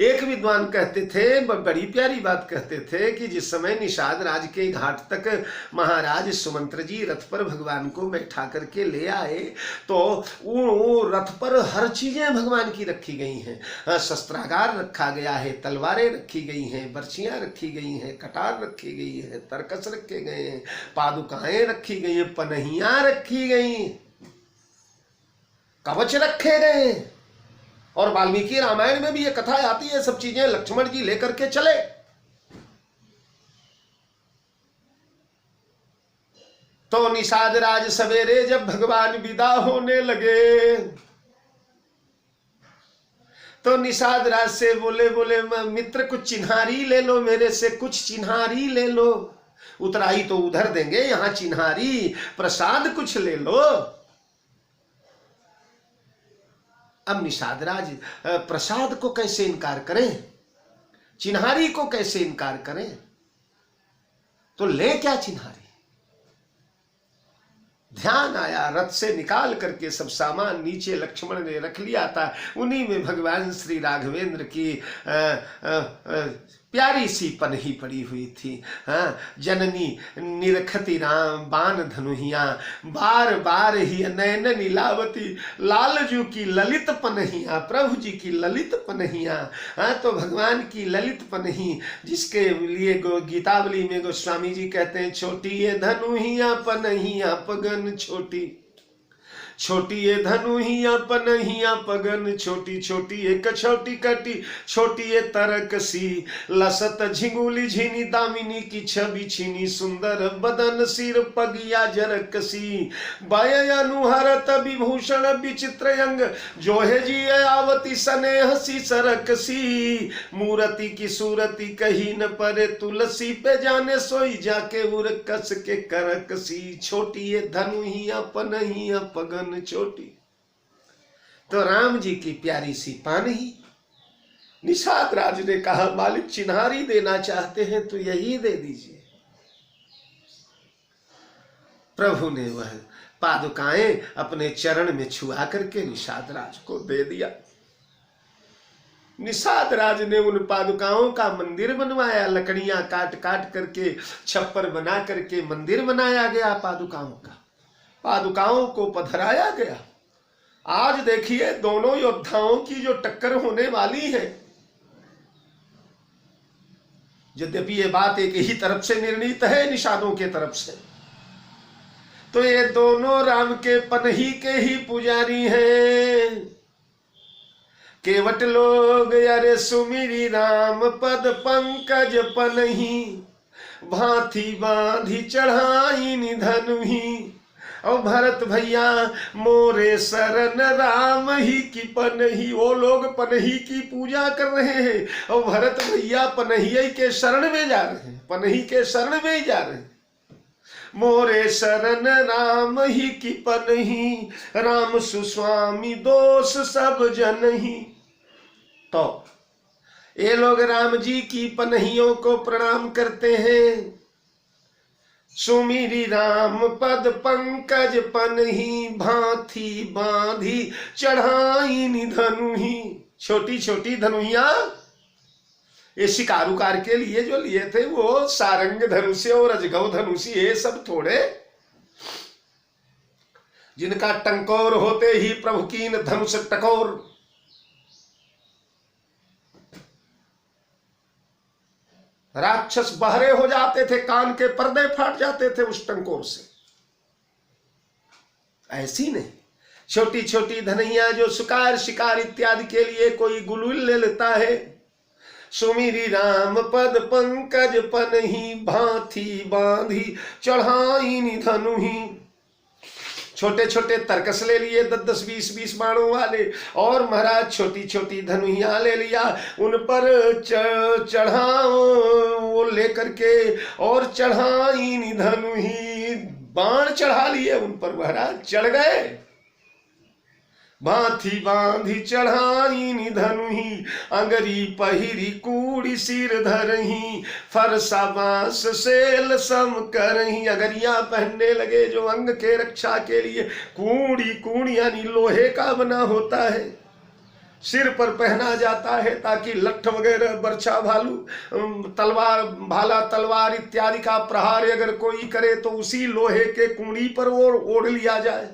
एक विद्वान कहते थे, बड़ी प्यारी बात कहते थे कि जिस समय निषाद राज के घाट तक महाराज सुमंत्र जी रथ पर भगवान को बैठा करके ले आए, तो वो रथ पर हर चीजें भगवान की रखी गई हैं। शस्त्रागार रखा गया है, तलवारें रखी गई हैं, बर्छियां रखी गई हैं, कटार रखी गई है, तरकस रखे गए हैं, पादुकाएं रखी गई हैं, पनहियां रखी गई, कवच रखे गए। और वाल्मीकि रामायण में भी ये कथा आती है, सब चीजें लक्ष्मण जी लेकर के चले। तो निषाद राज सवेरे जब भगवान विदा होने लगे, तो निषाद राज से बोले मित्र कुछ चिन्हारी ले लो, मेरे से कुछ चिन्हारी ले लो। उतराई तो उधर देंगे, यहां चिन्हारी प्रसाद कुछ ले लो। अब निषाद राज प्रसाद को कैसे इनकार करें, चिन्हारी को कैसे इनकार करें, तो ले क्या चिन्हारी। ध्यान आया, रथ से निकाल करके सब सामान नीचे लक्ष्मण ने रख लिया था। उन्हीं में भगवान श्री राघवेंद्र की प्यारी सी पनही पड़ी हुई थी। जननी निरखती राम बाण धनुहिया, बार बार ही नैन नीलावती, लालजू की ललित पनहिया, प्रभु जी की ललित पनहिया। तो भगवान की ललित पनही, जिसके लिए गीतावली में गोस्वामी जी कहते हैं, छोटी ये धनुहिया पनहिया पगन छोटी, छोटी ये धनुहिया पनहिया पगन छोटी, छोटी ये कछौटी कटी, छोटी ये तरक सी, लसत झिंगुली झिनी, दामिनी की छवि छीनी, सुंदर बदन सिर पगिया जरक सी, बाय अनुहरत विभूषण विचित्र अंग, जोहे जी आवती स्नेह सी सरक सी, मूरति की सूरति कही न परे, तुलसी पे जाने सोई जाके उर कस के करक सी, छोटी ये धनुहिया पनहिया पगन छोटी। तो राम जी की प्यारी सी पानही। निषाद राज ने कहा, मालिक चिन्हारी देना चाहते हैं तो यही दे दीजिए। प्रभु ने वह पादुकाएं अपने चरण में छुआ करके निषाद राज को दे दिया। निषाद राज ने उन पादुकाओं का मंदिर बनवाया, लकड़ियां काट काट करके छप्पर बना करके मंदिर बनाया गया पादुकाओं का, पादुकाओं को पधराया गया। आज देखिए दोनों योद्धाओं की जो टक्कर होने वाली है, यद्यपि ये बात एक ही तरफ से निर्णीत है, निषादों के तरफ से, तो ये दोनों राम के पनही के ही पुजारी हैं। केवट लोग अरे सुमिरी राम पद पंकज पनही, भांति बांधी चढ़ाई निधनुही। और भरत भैया मोरे शरण राम ही की पनही, वो लोग पनही की पूजा कर रहे हैं और भरत भैया पनही के शरण में जा रहे हैं, पनही के शरण में ही जा रहे हैं। मोरे शरण राम ही की पनही, राम सुस्वामी दोष सब जनही। तो ये लोग राम जी की पनहियों को प्रणाम करते हैं। सुमिरी राम पद पंकज पनही, भांति बांधी चढ़ाई धनुही। छोटी छोटी धनुइया ये शिकार उकार के लिए जो लिए थे, वो सारंग धनुष और अजगव धनुष, ये सब थोड़े जिनका टंकोर होते ही प्रभु कीन धनुष टकोर। राक्षस बहरे हो जाते थे, कान के पर्दे फाट जाते थे उस टंकोर से। ऐसी नहीं, छोटी छोटी धनैया जो शिकार शिकार इत्यादि के लिए कोई गुलूल ले लेता है। सुमिरी राम पद पंकज पनही, भांति बांधी चढ़ाई धनुही। छोटे छोटे तरकस ले लिए 10 10 20 बाणों वाले, और महाराज छोटी छोटी धनुइया ले लिया, उन पर चढ़ाओ वो लेकर के, और चढ़ाई धनुही, बाण चढ़ा लिए उन पर, महाराज चढ़ गए। भांति बांधी चढ़ाई धनुही, अंगरी पहिरी कूड़ी सिर धरही, फरसा बांस सेल सम करही। अगरिया पहनने लगे जो अंग के रक्षा के लिए, कूड़ी कूड़ी यानी लोहे का बना होता है, सिर पर पहना जाता है ताकि लठ वगैरह, बर्छा भालू, तलवार भाला तलवार इत्यादि का प्रहार अगर कोई करे तो उसी लोहे के कूड़ी पर ओढ़ लिया जाए।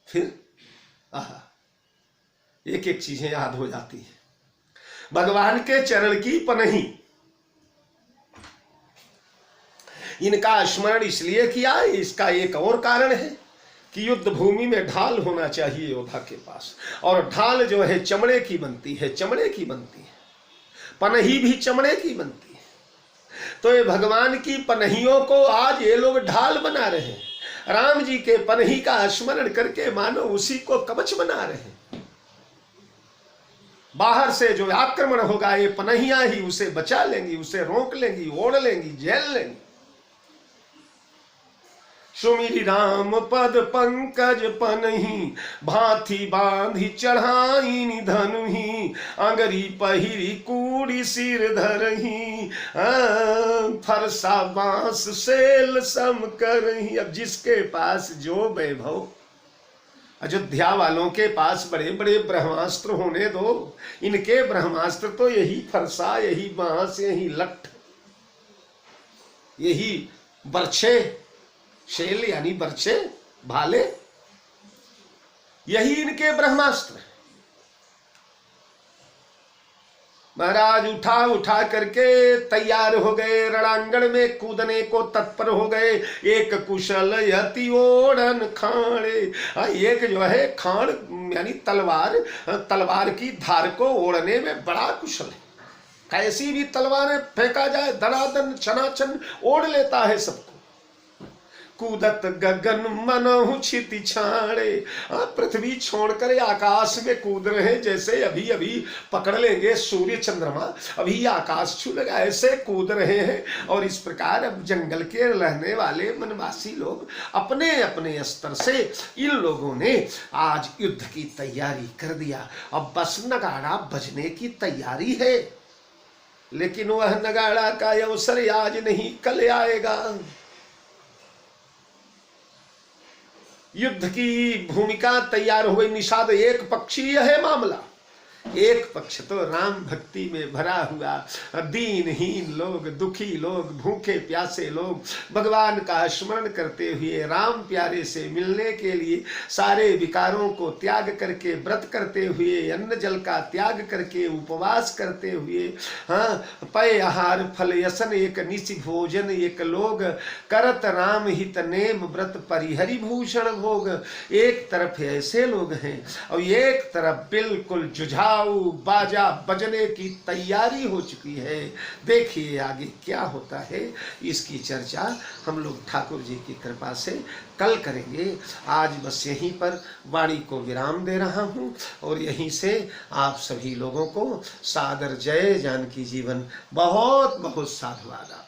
फिर एक एक चीजें याद हो जाती है। भगवान के चरण की पनही, इनका स्मरण इसलिए किया, इसका एक और कारण है कि युद्ध भूमि में ढाल होना चाहिए योद्धा के पास, और ढाल जो है चमड़े की बनती है, चमड़े की बनती है, पनही भी चमड़े की बनती है। तो ये भगवान की पनहियों को आज ये लोग ढाल बना रहे हैं, राम जी के पनही का स्मरण करके मानो उसी को कवच बना रहे हैं। बाहर से जो आक्रमण होगा ये पनहियां ही उसे बचा लेंगी, उसे रोक लेंगी, ओढ़ लेंगी, झेल लेंगी। सुमिरी राम पद पंकज पनही, भांति बांधी चढ़ाई धनुही, अंगरी पहिरी कूड़ी सिर धरही, फरसा बांस सेल सम करही। अब जिसके पास जो वैभव, अयोध्या वालों के पास बड़े बड़े ब्रह्मास्त्र होने दो, इनके ब्रह्मास्त्र तो यही फरसा, यही बांस, यही लठ, यही बर्छे, शेल यानी बर्छे, भाले, यही इनके ब्रह्मास्त्र। महाराज उठा उठा करके तैयार हो गए, रणांगण में कूदने को तत्पर हो गए। एक कुशल यति ओढ़न खाणे, एक जो है खाण यानी तलवार, तलवार की धार को ओढ़ने में बड़ा कुशल है। कैसी भी तलवारें फेंका जाए धड़ाधड़ छनाछन ओढ़ लेता है सबको। कूदत गगन मनहु क्षिति छाड़े, पृथ्वी छोड़कर आकाश में कूद रहे, जैसे अभी अभी पकड़ लेंगे सूर्य चंद्रमा, अभी आकाश छू लगा, ऐसे कूद रहे हैं। और इस प्रकार अब जंगल के रहने वाले वनवासी लोग अपने अपने स्तर से इन लोगों ने आज युद्ध की तैयारी कर दिया। अब बस नगाड़ा बजने की तैयारी है, लेकिन वह नगाड़ा का अवसर आज नहीं कल आएगा। युद्ध की भूमिका तैयार हो गई। निषाद एक पक्षीय है मामला, एक पक्ष तो राम भक्ति में भरा हुआ दीनहीन लोग, दुखी लोग, भूखे प्यासे लोग भगवान का स्मरण करते हुए राम प्यारे से मिलने के लिए सारे विकारों को त्याग करके, व्रत करते हुए, अन्न जल का त्याग करके, उपवास करते हुए, पय आहार फल यसन एक निशि भोजन एक लोग, करत राम हित नेम व्रत परिहरि भूषण भोग। एक तरफ ऐसे लोग हैं और एक तरफ बिल्कुल जुझार आओ बाजा बजने की तैयारी हो चुकी है। देखिए आगे क्या होता है, इसकी चर्चा हम लोग ठाकुर जी की कृपा से कल करेंगे। आज बस यहीं पर वाणी को विराम दे रहा हूँ और यहीं से आप सभी लोगों को सादर जय जानकी जीवन। बहुत बहुत साधुवाद आप।